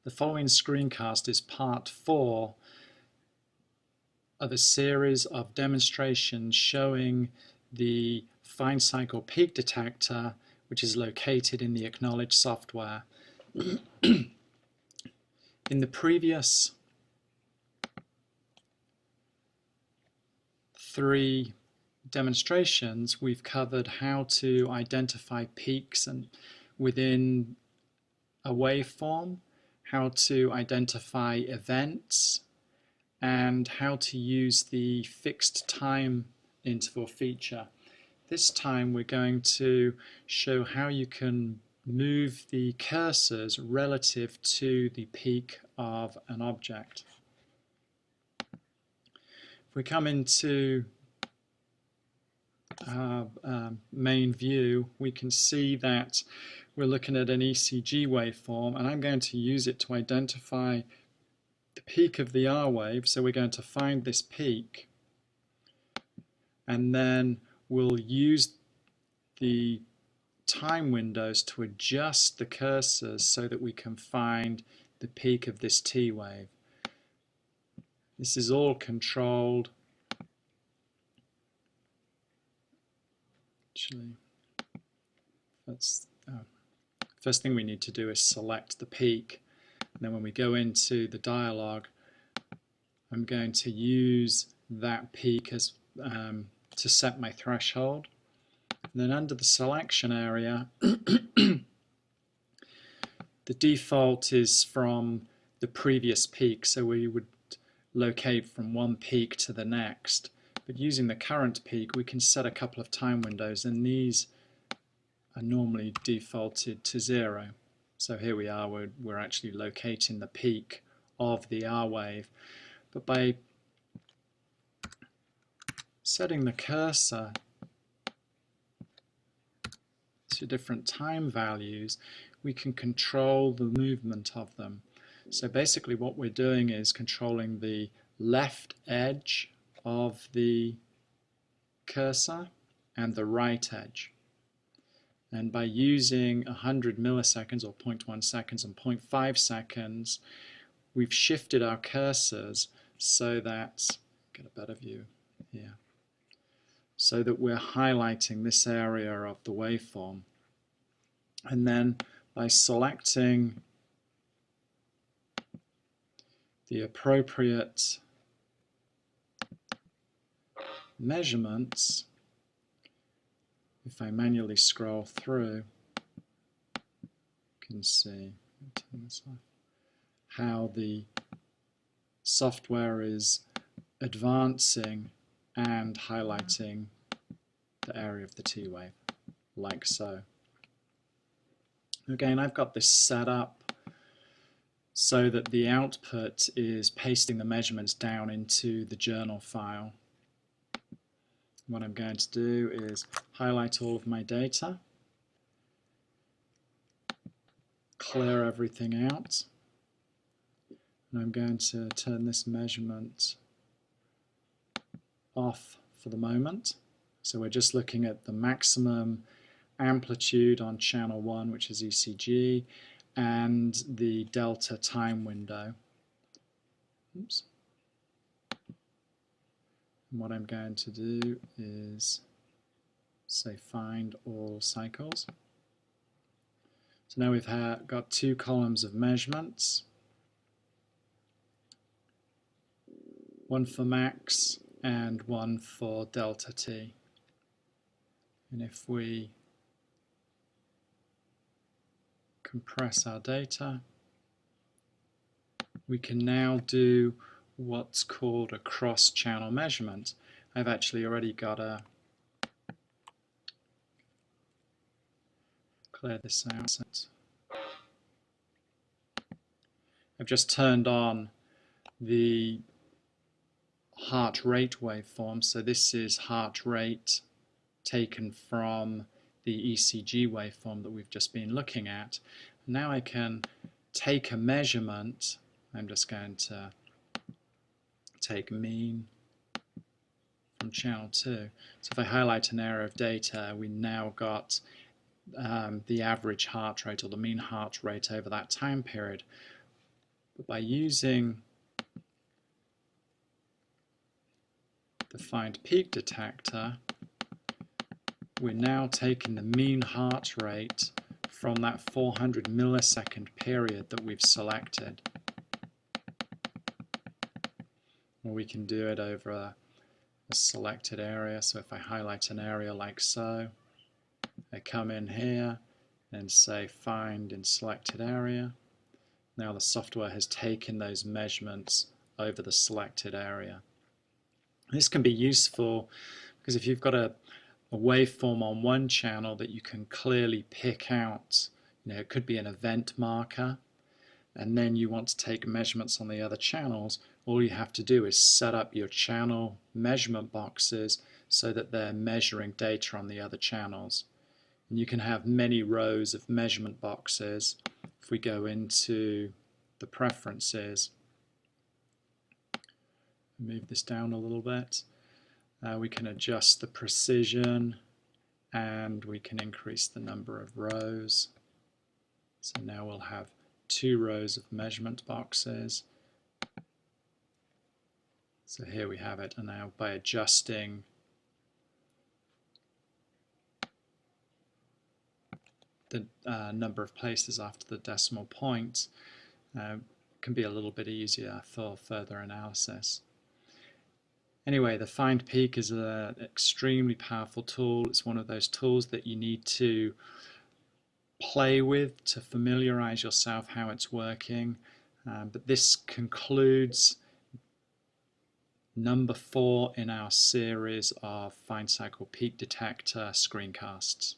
The following screencast is part 4 of a series of demonstrations showing the fine cycle peak detector, which is located in the AcqKnowledge software. In the previous 3 demonstrations, we've covered how to identify peaks within a waveform, how to identify events, and how to use the fixed time interval feature. This time we're going to show how you can move the cursors relative to the peak of an object. If we come into our main view, we can see that we're looking at an ECG waveform, and I'm going to use it to identify the peak of the R wave. So we're going to find this peak, and then we'll use the time windows to adjust the cursors so that we can find the peak of this T wave. This is all controlled. Actually, first thing we need to do is select the peak. And then when we go into the dialog, I'm going to use that peak as to set my threshold. And then under the selection area, the default is from the previous peak, so we would locate from one peak to the next. But using the current peak, we can set a couple of time windows, and these are normally defaulted to 0. So here we are, we're actually locating the peak of the R wave. But by setting the cursor to different time values, we can control the movement of them. So basically what we're doing is controlling the left edge of the cursor and the right edge. And by using 100 milliseconds or 0.1 seconds and 0.5 seconds, we've shifted our cursors so that, get a better view here, so that we're highlighting this area of the waveform. And then by selecting the appropriate measurements, if I manually scroll through, you can see how the software is advancing and highlighting the area of the T wave, like so. Again, I've got this set up so that the output is pasting the measurements down into the journal file. What I'm going to do is highlight all of my data, clear everything out, and I'm going to turn this measurement off for the moment. So we're just looking at the maximum amplitude on channel 1, which is ECG, and the delta time window. Oops. And what I'm going to do is say find all cycles. So now we've got 2 columns of measurements, one for max and one for delta T. And if we compress our data, we can now do what's called a cross-channel measurement. I've actually already got to clear this out. I've just turned on the heart rate waveform, so this is heart rate taken from the ECG waveform that we've just been looking at. Now I can take a measurement. I'm just going to take mean from channel 2. So if I highlight an area of data, we now got the average heart rate or the mean heart rate over that time period. But by using the Find Peak Detector, we're now taking the mean heart rate from that 400 millisecond period that we've selected. Or we can do it over a selected area. So if I highlight an area like so, I come in here and say Find in Selected Area. Now the software has taken those measurements over the selected area. This can be useful because if you've got a waveform on one channel that you can clearly pick out, it could be an event marker, and then you want to take measurements on the other channels, all you have to do is set up your channel measurement boxes so that they're measuring data on the other channels. And you can have many rows of measurement boxes. If we go into the preferences, move this down a little bit, we can adjust the precision and we can increase the number of rows. So now we'll have 2 rows of measurement boxes. So here we have it, and now by adjusting the number of places after the decimal point, can be a little bit easier for further analysis. Anyway, the Find Peak is an extremely powerful tool. It's one of those tools that you need to play with to familiarize yourself how it's working. But this concludes number 4 in our series of Find Cycle Peak Detector screencasts.